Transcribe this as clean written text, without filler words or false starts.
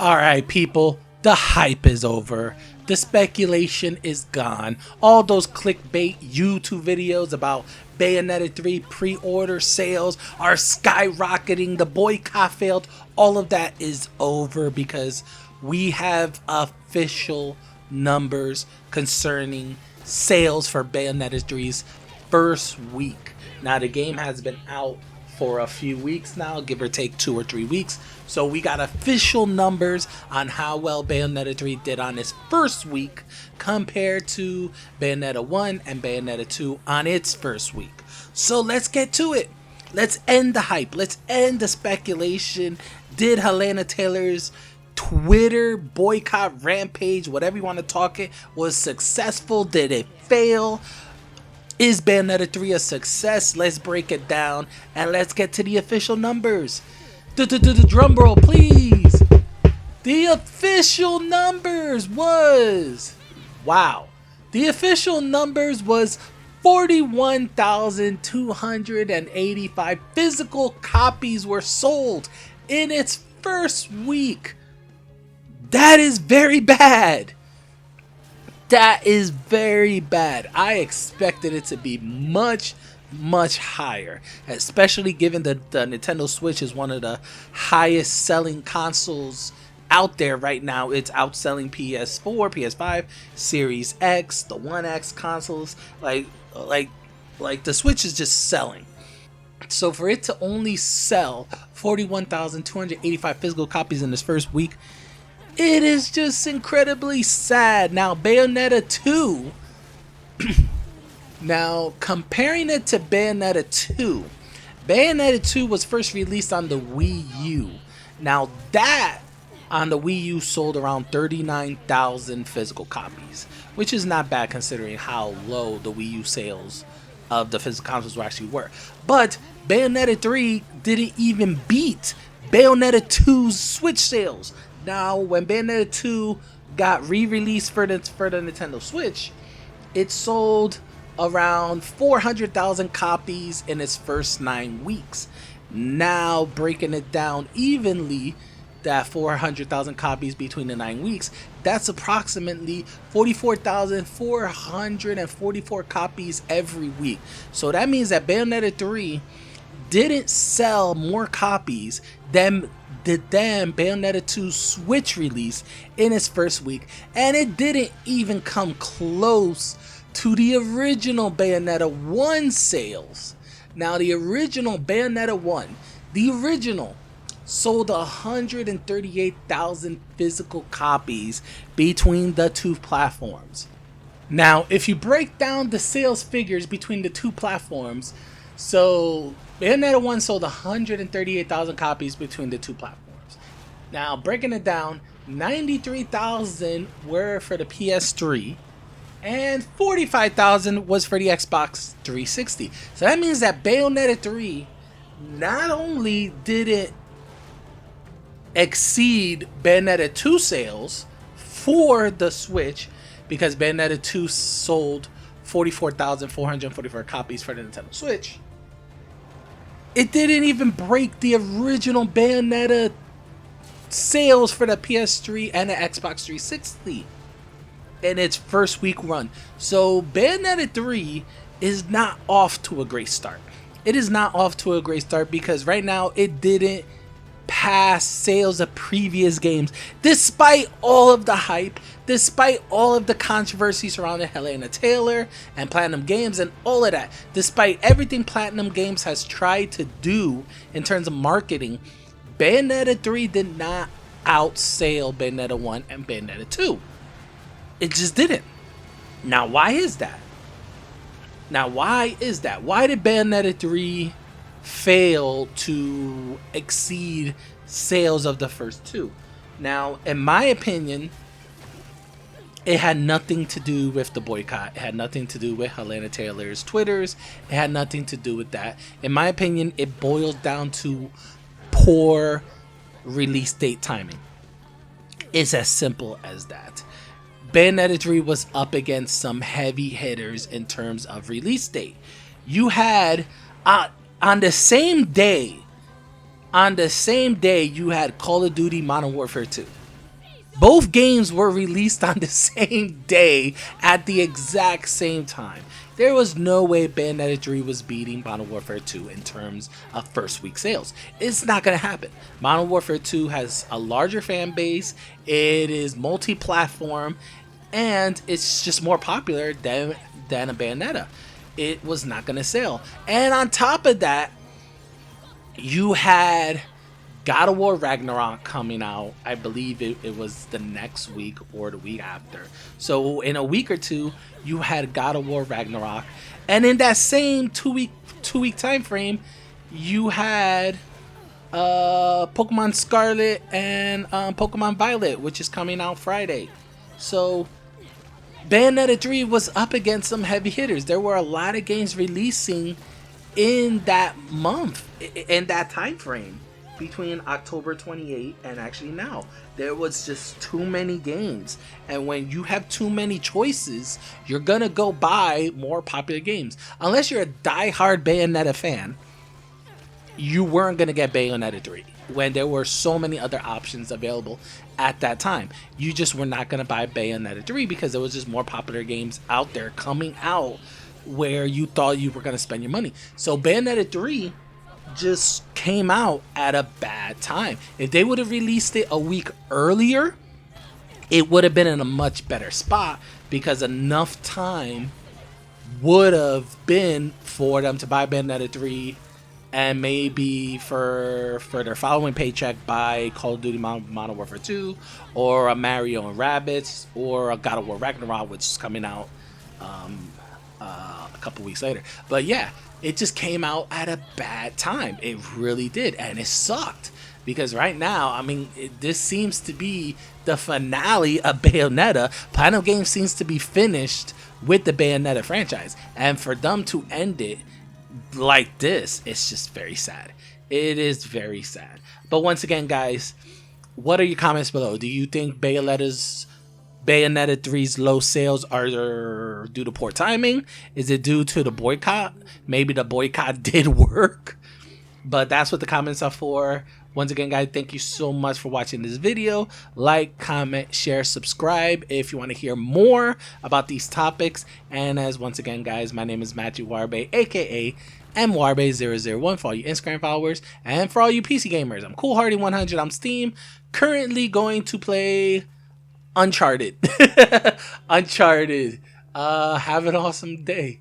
Alright people, the hype is over. The speculation is gone. All those clickbait YouTube videos about Bayonetta 3 pre-order sales are skyrocketing. The boycott failed. All of that is over because we have official numbers concerning sales for Bayonetta 3's first week. Now the game has been out for a few weeks now, give or take 2 or 3 weeks. So we got official numbers on how well Bayonetta 3 did on its first week compared to Bayonetta 1 and Bayonetta 2 on its first week. So let's get to it. Let's end the hype. Let's end the speculation. Did Helena Taylor's Twitter boycott rampage, whatever you want to talk it, was successful? Did it fail? Is Bayonetta 3 a success? Let's break it down and let's get to the official numbers. Drum roll, please. The official numbers was, wow. The official numbers was 41,285 physical copies were sold in its first week. That is very bad. That is very bad. I expected it to be much higher, especially given that the Nintendo Switch is one of the highest selling consoles out there right now. It's outselling PS4, PS5, Series X, the One X consoles. Like the Switch is just selling. So for it to only sell 41,285 physical copies in this first week, it is just incredibly sad. Now, Bayonetta 2, now comparing it to Bayonetta 2, Bayonetta 2 was first released on the Wii U. Now that on the Wii U sold around 39,000 physical copies, which is not bad considering how low the Wii U sales of the physical consoles actually were. But Bayonetta 3 didn't even beat Bayonetta 2's Switch sales. Now, when Bayonetta 2 got re-released for the Nintendo Switch, it sold around 400,000 copies in its first 9 weeks. Now, breaking it down evenly, that 400,000 copies between the 9 weeks, that's approximately 44,444 copies every week. So that means that Bayonetta 3 didn't sell more copies than Bayonetta 2 Switch release in its first week, and it didn't even come close to the original Bayonetta 1 sales. Now the original Bayonetta 1, the original, sold 138,000 physical copies between the two platforms. Now if you break down the sales figures between the two platforms, so Bayonetta 1 sold 138,000 copies between the two platforms. Now, breaking it down, 93,000 were for the PS3 and 45,000 was for the Xbox 360. So that means that Bayonetta 3 not only did it exceed Bayonetta 2 sales for the Switch, because Bayonetta 2 sold 44,444 copies for the Nintendo Switch, it didn't even break the original Bayonetta sales for the PS3 and the Xbox 360 in its first week run. So Bayonetta 3 is not off to a great start. It is not off to a great start because right now it didn't pass sales of previous games, despite all of the hype, despite all of the controversy surrounding Helena Taylor and Platinum Games and all of that, despite everything Platinum Games has tried to do in terms of marketing, Bayonetta 3 did not outsell Bayonetta 1 and Bayonetta 2. It just didn't. Now why is that? Why did Bayonetta 3 fail to exceed sales of the first two? Now, in my opinion, it had nothing to do with the boycott. It had nothing to do with Helena Taylor's Twitters. It had nothing to do with that. In my opinion, it boils down to poor release date timing. It's as simple as that. Bayonetta 3 was up against some heavy hitters in terms of release date. You had on the same day, you had Call of Duty Modern Warfare 2. Both games were released on the same day at the exact same time. There was no way Bayonetta 3 was beating Modern Warfare 2 in terms of first week sales. It's not going to happen. Modern Warfare 2 has a larger fan base, it is multi-platform, and it's just more popular than a Bayonetta. It was not going to sell. And on top of that, you had God of War Ragnarok coming out. I believe it was the next week or the week after. So in a week or two, you had God of War Ragnarok, and in that same two week time frame, you had Pokemon Scarlet and Pokemon Violet, which is coming out Friday. So Bayonetta 3 was up against some heavy hitters. There were a lot of games releasing in that month, in that time frame between October 28 and actually now. There was just too many games, and when you have too many choices, you're gonna go buy more popular games. Unless you're a die-hard Bayonetta fan, you weren't gonna get Bayonetta 3 when there were so many other options available at that time. You just were not gonna buy Bayonetta 3 because there was just more popular games out there coming out where you thought you were gonna spend your money. So Bayonetta 3 just came out at a bad time. If they would have released it a week earlier, it would have been in a much better spot because enough time would have been for them to buy Bayonetta 3 and maybe for their following paycheck buy Call of Duty Modern Warfare 2 or a Mario and Rabbids or a God of War Ragnarok, which is coming out a couple weeks later. But yeah, it just came out at a bad time. It really did, and it sucked because right now, I mean, this seems to be the finale of Bayonetta. Platinum Games seems to be finished with the Bayonetta franchise, and for them to end it like this, it's just very sad. It is very sad. But once again, guys, what are your comments below? Do you think Bayonetta 3's low sales are due to poor timing? Is it due to the boycott? Maybe the boycott did work, but that's what the comments are for. Once again, guys, thank you so much for watching this video. Like, comment, share, subscribe if you want to hear more about these topics. And as once again, guys, my name is Matthew Warbe, aka MWarbe001 for all you Instagram followers, and for all you PC gamers, I'm CoolHardy100 on Steam. Currently going to play Uncharted. Uncharted. Have an awesome day.